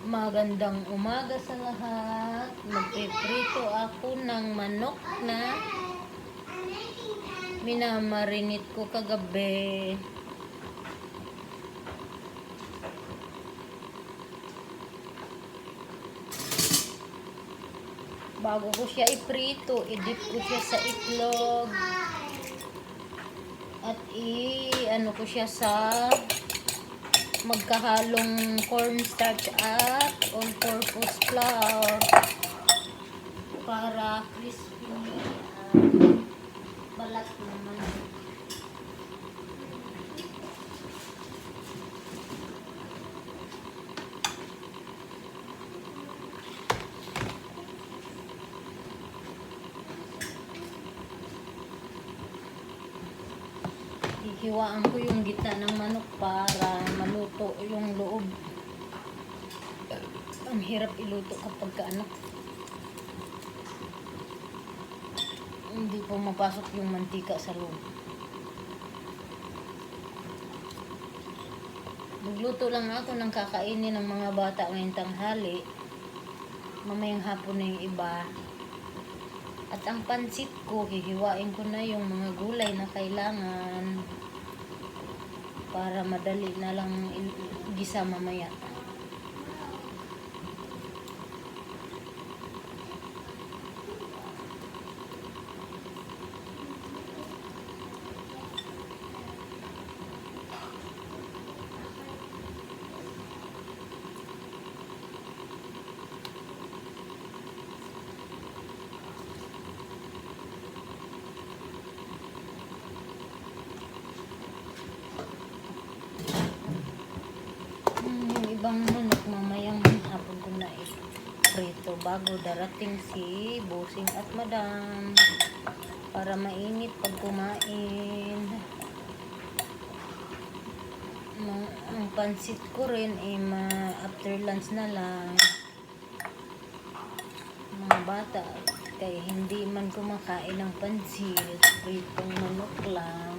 Magandang umaga sa lahat. Magpiprito ako ng manok na minamarinate ko kagabi. Bago ko siya iprito, i-dip ko siya sa itlog. At ano ko siya sa magkahalong cornstarch at all-purpose flour para crispy ang balat naman. Hihiwaan ko yung gitna ng manok para maluto yung loob. Ang hirap iluto kapag hindi po mapasok yung mantika sa loob. Magluto lang ako ng kakainin ng mga bata ngayong tanghali. Mamayang hapon na yung iba. At ang pansit ko, hihiwain ko na yung mga gulay na kailangan para madali na lang gisa mamaya. Ibang manok mamayang hapon ko na prito bago darating si Bossing at Madam para mainit pag kumain. Ang pansit ko rin after lunch na lang. Mga bata kaya hindi man kumakain ng pansit, pritong manok lang.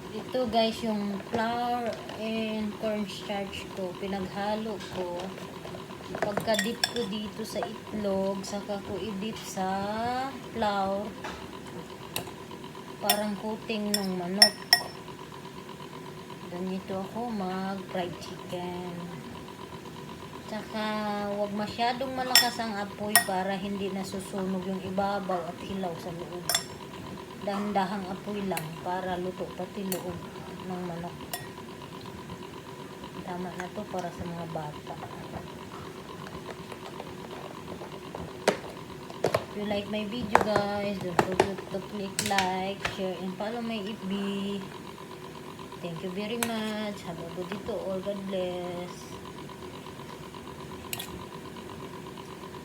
Ito guys, yung flour and cornstarch ko, pinaghalo ko. Pagka-dip ko dito sa itlog, saka ko i-dip sa flour. Parang coating ng manok. Ganito ako mag-fried chicken. Saka wag masyadong malakas ang apoy para hindi nasusunog yung ibabaw at hilaw sa loob. Dahan-dahang apoy lang para luto pati loob ng manok. Tama na to para sa mga bata. If you like my video guys, don't forget to click like, share, and follow my FB. Thank you very much. Have a good day to all. God bless.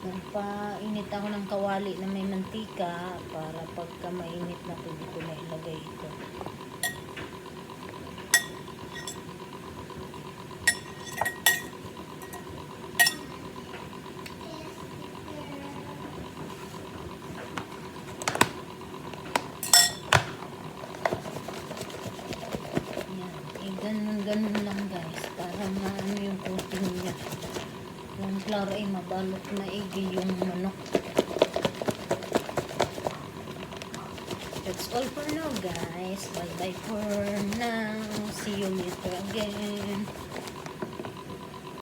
Nagpainit ako ng kawali na may mantika para pagka mainit na pwede ko na ilagay ito. Ganun lang guys para maano yung coating niya. Yung flour ay mabalot maigi yung manok. At that's all for now, guys. Bye-bye for now. See you later again.